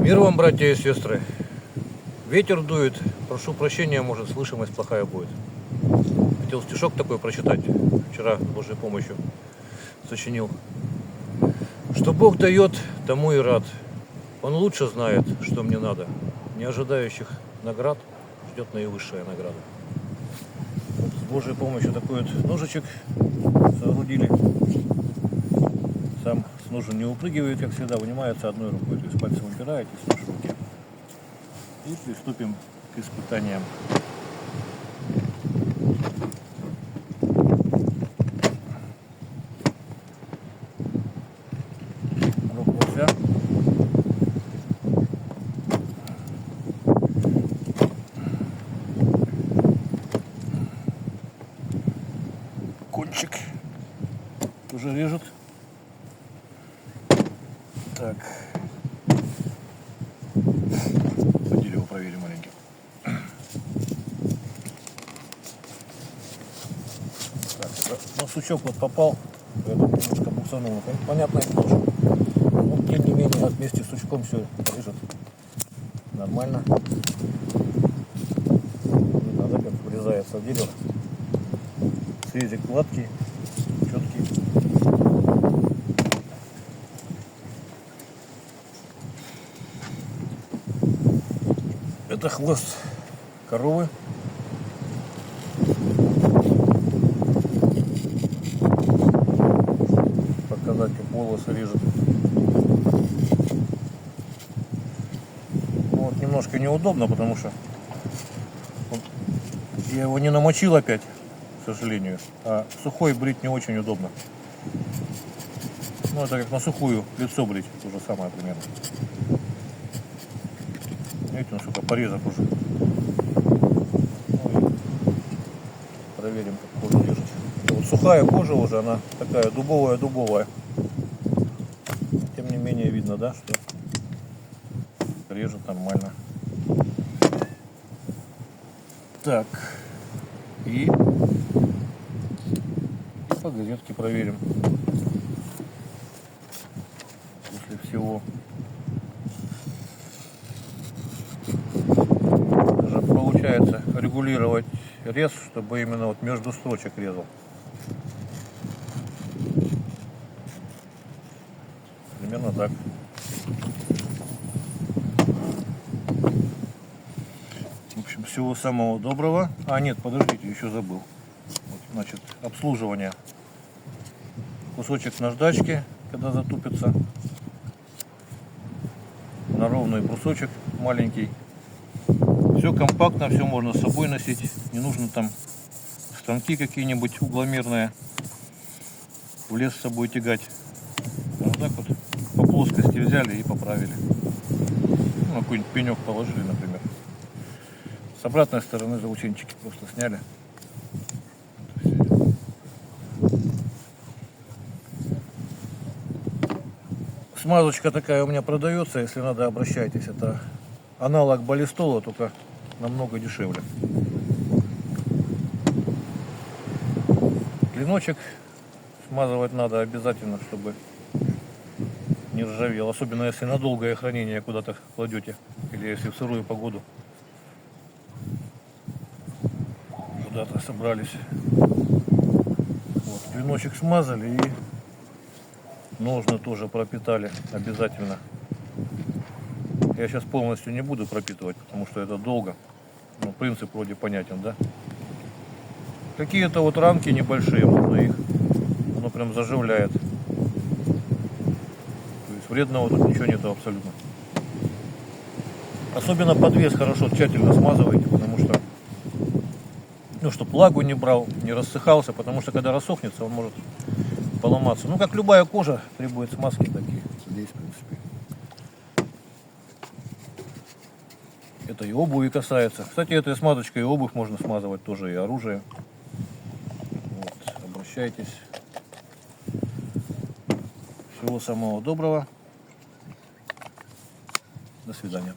Мир вам, братья и сестры. Ветер дует, прошу прощения, может слышимость плохая будет. Хотел стишок такой прочитать, вчера с Божьей помощью сочинил. Что Бог дает, тому и рад. Он лучше знает, что мне надо. Не ожидающих наград ждет наивысшая награда. Вот с Божьей помощью такой вот ножичек соорудили. Сам с ножа не упрыгивает, как всегда, вынимается одной рукой. То есть пальцем упираете, с нож в руке. И приступим к испытаниям. Рука. Кончик тоже режет. Так. По дереву проверим маленький. Так, это, сучок вот попал, поэтому немножко буксанул. Понятное дело, но тем не менее вместе с сучком все режет нормально. Надо, как врезается в дерево. Срезик гладкий, четкий. Это хвост коровы. Показать, как волосы режет. Ну, вот немножко неудобно, потому что я его не намочил опять, к сожалению. А сухой брить не очень удобно. Ну, это как на сухую лицо брить, то же самое примерно. Видите, насколько порезок уже. Ну, проверим, как кожу режет. Вот сухая кожа уже, она такая дубовая. Тем не менее видно, да, что режет нормально. Так, и по газетке проверим. После всего. Даже получается регулировать рез, чтобы именно вот между строчек резал. Примерно так. В общем, всего самого доброго. А нет, подождите, еще забыл. Вот, значит, обслуживание. Кусочек наждачки, когда затупится. На ровный брусочек маленький. Все компактно, все можно с собой носить. Не нужно там станки какие-нибудь угломерные в лес с собой тягать. Вот так вот по плоскости взяли и поправили. Ну, какой-нибудь пенек положили, например. С обратной стороны заусенчики просто сняли. Смазочка такая у меня продается, если надо, обращайтесь. Это аналог балистола, только намного дешевле. Клиночек смазывать надо обязательно, чтобы не ржавел. Особенно если на долгое хранение куда-то кладете. Или если в сырую погоду куда-то собрались. Вот, клиночек смазали и ножны тоже пропитали обязательно. Я сейчас полностью не буду пропитывать, потому что это долго. Но принцип вроде понятен, да? Какие-то вот рамки небольшие, можно их, оно прям заживляет. То есть вредного тут ничего нету абсолютно. Особенно подвес хорошо тщательно смазывайте, потому что, ну, чтобы влагу не брал, не рассыхался, потому что когда рассохнется, он может поломаться. Ну, как любая кожа требует смазки, такие здесь, в принципе. Это и обуви касается. Кстати, этой смазочкой и обувь можно смазывать тоже, и оружие. Вот, обращайтесь. Всего самого доброго. До свидания.